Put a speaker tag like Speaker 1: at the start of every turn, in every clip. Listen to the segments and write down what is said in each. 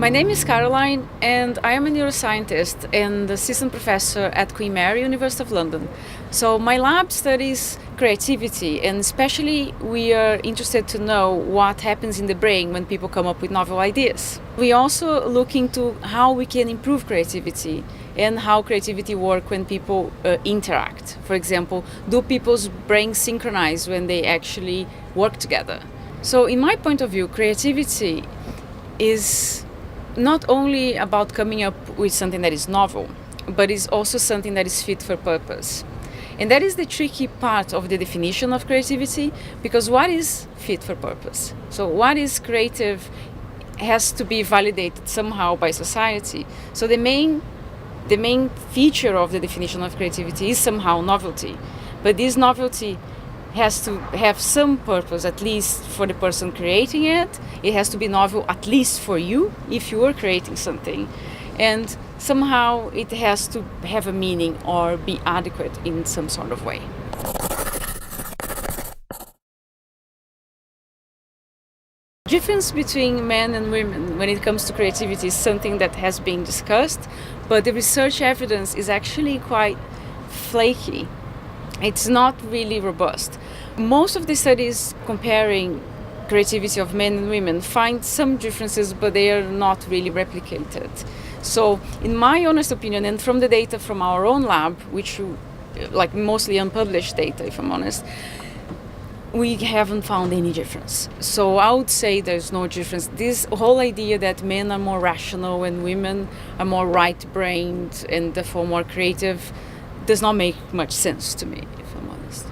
Speaker 1: My name is Caroline, and I am a neuroscientist and assistant professor at Queen Mary, University of London. So my lab studies creativity, and especially we are interested to know what happens in the brain when people come up with novel ideas. We also look into how we can improve creativity and how creativity works when people interact. For example, do people's brains synchronize when they actually work together? So in my point of view, creativity is not only about coming up with something that is novel, but is also something that is fit for purpose. And that is the tricky part of the definition of creativity, because what is fit for purpose? So what is creative has to be validated somehow by society. So the main feature of the definition of creativity is somehow novelty. But this novelty has to have some purpose, at least for the person creating it. It has to be novel, at least for you, if you are creating something. And somehow it has to have a meaning or be adequate in some sort of way. The difference between men and women when it comes to creativity is something that has been discussed, but the research evidence is actually quite flaky. It's not really robust. Most of the studies comparing creativity of men and women find some differences, but they are not really replicated. So in my honest opinion, and from the data from our own lab, which like mostly unpublished data if I'm honest, we haven't found any difference. So I would say there's no difference. This whole idea that men are more rational and women are more right-brained and therefore more creative does not make much sense to me, if I'm honest.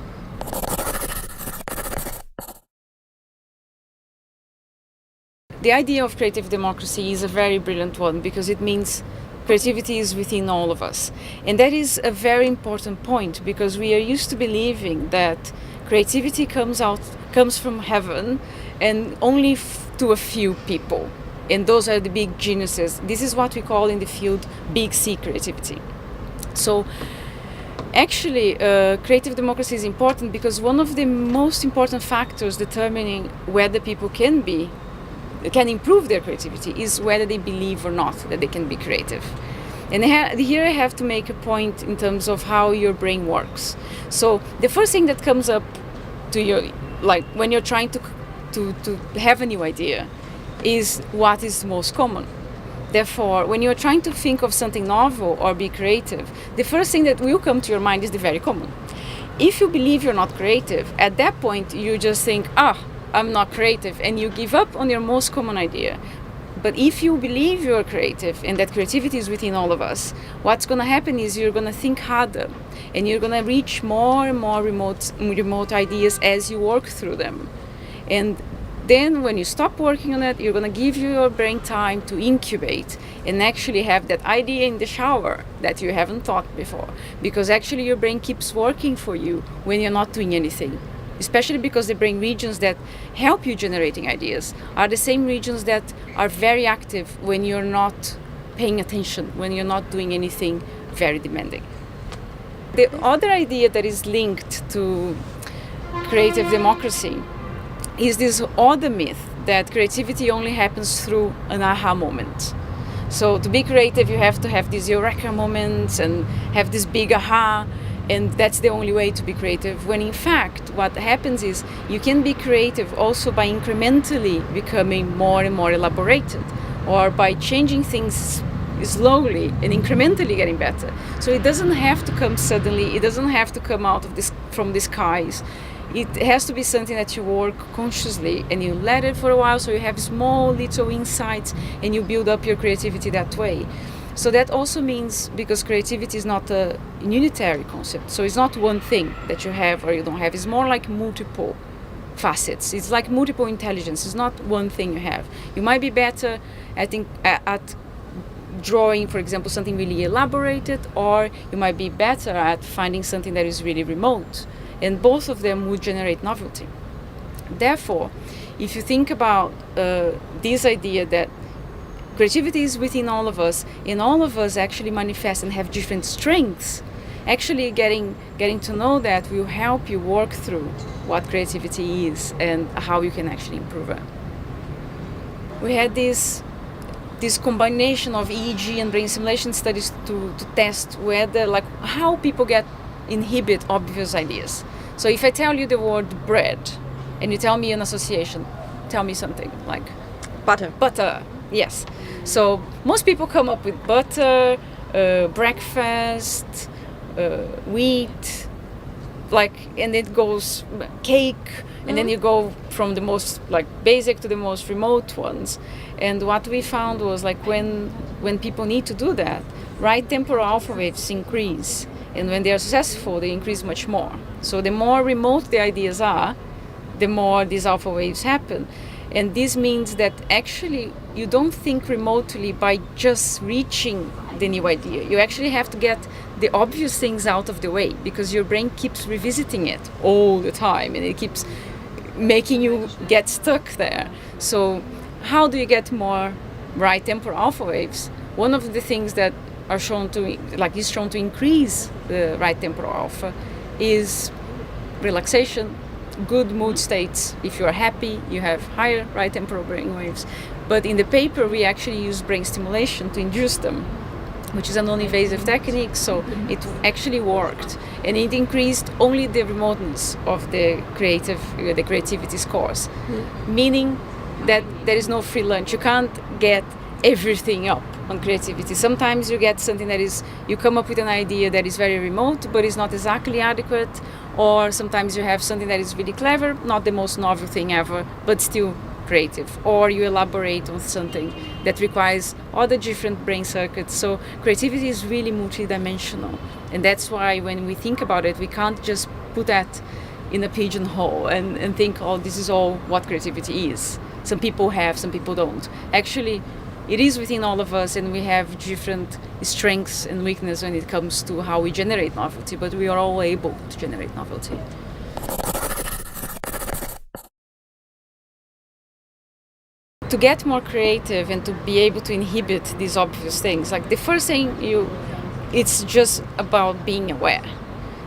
Speaker 1: The idea of creative democracy is a very brilliant one because it means creativity is within all of us. And that is a very important point because we are used to believing that creativity comes from heaven and only to a few people. And those are the big geniuses. This is what we call in the field big C creativity. So actually, creative democracy is important because one of the most important factors determining whether people can improve their creativity is whether they believe or not that they can be creative. And here I have to make a point in terms of how your brain works. So the first thing that comes up to you, like when you're trying to have a new idea, is what is most common. Therefore, when you're trying to think of something novel or be creative, the first thing that will come to your mind is the very common. If you believe you're not creative, at that point you just think, I'm not creative, and you give up on your most common idea. But if you believe you're creative and that creativity is within all of us, what's going to happen is you're going to think harder and you're going to reach more and more remote ideas as you work through them. And then when you stop working on it, you're going to give your brain time to incubate and actually have that idea in the shower that you haven't thought before. Because actually your brain keeps working for you when you're not doing anything. Especially because the brain regions that help you generating ideas are the same regions that are very active when you're not paying attention, when you're not doing anything very demanding. The other idea that is linked to creative democracy is this other myth that creativity only happens through an aha moment. So to be creative, you have to have these eureka moments and have this big aha, and that's the only way to be creative. When in fact, what happens is you can be creative also by incrementally becoming more and more elaborated, or by changing things slowly and incrementally getting better. So it doesn't have to come suddenly. It doesn't have to come out of from the skies. It has to be something that you work consciously and you let it for a while, so you have small little insights and you build up your creativity that way. So that also means, because creativity is not a unitary concept, so it's not one thing that you have or you don't have, it's more like multiple facets. It's like multiple intelligence. It's not one thing you have. You might be better at drawing, for example, something really elaborated, or you might be better at finding something that is really remote. And both of them would generate novelty. Therefore, if you think about this idea that creativity is within all of us, and all of us actually manifest and have different strengths, actually getting to know that will help you work through what creativity is and how you can actually improve it. We had this this combination of EEG and brain stimulation studies to test whether, like, how people inhibit obvious ideas. So if I tell you the word bread and you tell me an association, tell me something like
Speaker 2: butter.
Speaker 1: Butter, yes. So most people come up with butter, breakfast, wheat, and it goes cake, and then you go from the most basic to the most remote ones. And what we found was when people need to do that, right temporal alpha waves increase, and when they are successful, they increase much more. So the more remote the ideas are, the more these alpha waves happen. And this means that actually you don't think remotely by just reaching the new idea. You actually have to get the obvious things out of the way, because your brain keeps revisiting it all the time and it keeps making you get stuck there. So how do you get more right temporal alpha waves? One of the things that is shown to increase the right temporal alpha is relaxation, good mood states. If you are happy, you have higher right temporal brain waves. But in the paper, we actually use brain stimulation to induce them, which is a non-invasive technique, so it actually worked. And it increased only the remoteness of the creativity scores, meaning that there is no free lunch. You can't get everything up on creativity. Sometimes you get something you come up with an idea that is very remote, but is not exactly adequate, or sometimes you have something that is really clever, not the most novel thing ever, but still creative, or you elaborate on something that requires other different brain circuits. So creativity is really multidimensional, and that's why when we think about it, we can't just put that in a pigeonhole and think, oh, this is all what creativity is. Some people have, some people don't. Actually, it is within all of us, and we have different strengths and weaknesses when it comes to how we generate novelty, but we are all able to generate novelty. To get more creative and to be able to inhibit these obvious things, the first thing it's just about being aware.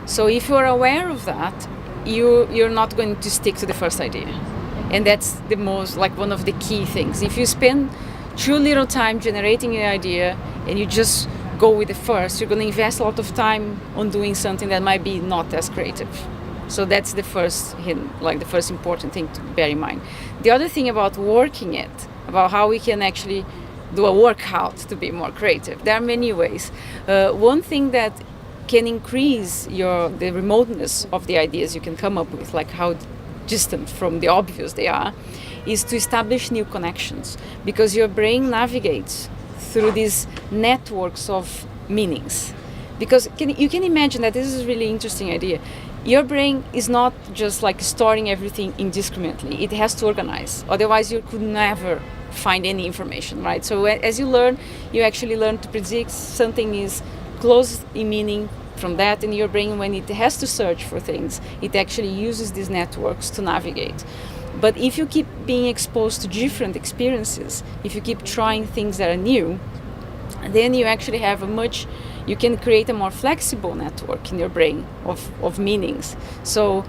Speaker 1: So if you're aware of that, you're not going to stick to the first idea. And that's the most, one of the key things. If you spend too little time generating an idea and you just go with the first, you're going to invest a lot of time on doing something that might be not as creative. So that's the first hint, the first important thing to bear in mind. The other thing about working it, about how we can actually do a workout to be more creative. There are many ways. One thing that can increase the remoteness of the ideas you can come up with, how distant from the obvious they are, is to establish new connections, because your brain navigates through these networks of meanings. Because you can imagine that this is a really interesting idea. Your brain is not just storing everything indiscriminately. It has to organize. Otherwise, you could never find any information, right? So as you learn, you actually learn to predict something is close in meaning from that in your brain. When it has to search for things, it actually uses these networks to navigate. But if you keep being exposed to different experiences, if you keep trying things that are new, then you actually have you can create a more flexible network in your brain of meanings. So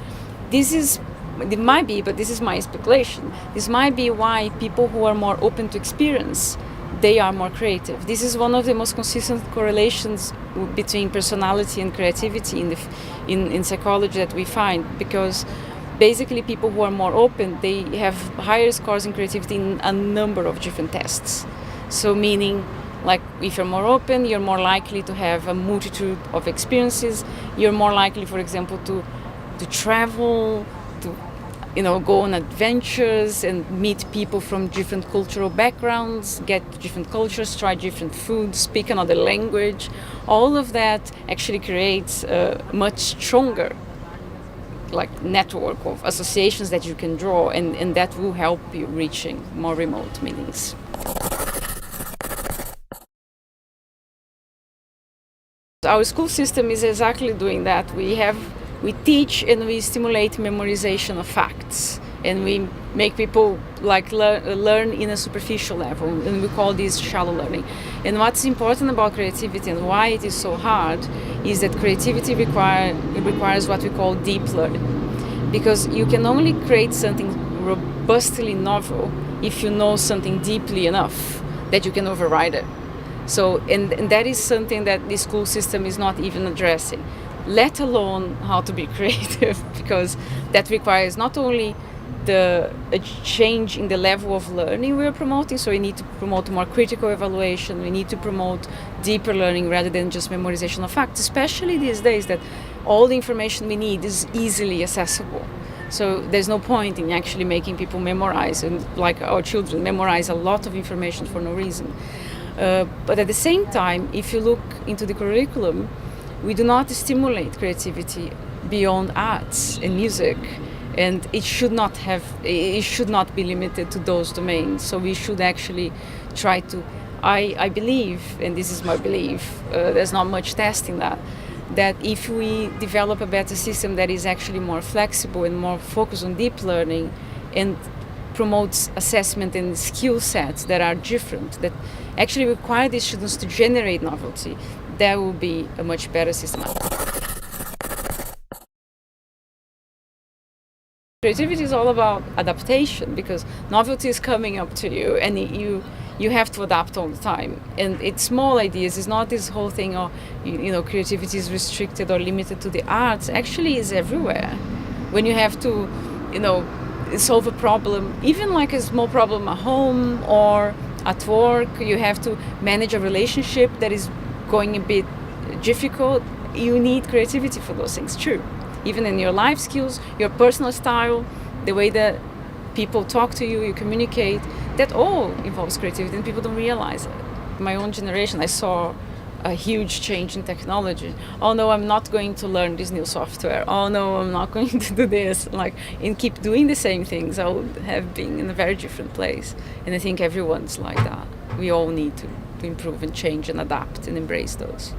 Speaker 1: it might be, but this is my speculation, this might be why people who are more open to experience, they are more creative. This is one of the most consistent correlations between personality and creativity in psychology that we find, because basically people who are more open, they have higher scores in creativity in a number of different tests. So meaning, if you're more open, you're more likely to have a multitude of experiences. You're more likely, for example, to travel, to go on adventures and meet people from different cultural backgrounds, get different cultures, try different foods, speak another language. All of that actually creates a much stronger network of associations that you can draw, and that will help you reaching more remote meanings. Our school system is exactly doing that. We teach and we stimulate memorization of facts, and we make people learn in a superficial level, and we call this shallow learning. And what's important about creativity and why it is so hard is that creativity requires what we call deep learning, because you can only create something robustly novel if you know something deeply enough. that you can override it. So, and that is something that the school system is not even addressing, let alone how to be creative, because that requires not only a change in the level of learning we're promoting, so we need to promote more critical evaluation, we need to promote deeper learning rather than just memorization of facts, especially these days that all the information we need is easily accessible. So there's no point in actually making people memorize, and like our children memorize a lot of information for no reason. But at the same time, if you look into the curriculum, we do not stimulate creativity beyond arts and music, and it should not be limited to those domains. So we should actually try to, I believe, and this is my belief, there's not much testing that if we develop a better system that is actually more flexible and more focused on deep learning and promotes assessment and skill sets that are different, that actually require these students to generate novelty, that will be a much better system. Creativity is all about adaptation, because novelty is coming up to you and you have to adapt all the time. And it's small ideas. It's not this whole thing of, creativity is restricted or limited to the arts. Actually, it's everywhere. When you have to, solve a problem, even like a small problem at home or at work, you have to manage a relationship that is going a bit difficult. You need creativity for those things, true. Even in your life skills, your personal style, the way that people talk to you, you communicate, that all involves creativity and people don't realize it. In my own generation, I saw a huge change in technology. Oh no, I'm not going to learn this new software. Oh no, I'm not going to do this. And keep doing the same things, I would have been in a very different place. And I think everyone's like that. We all need to improve and change and adapt and embrace those.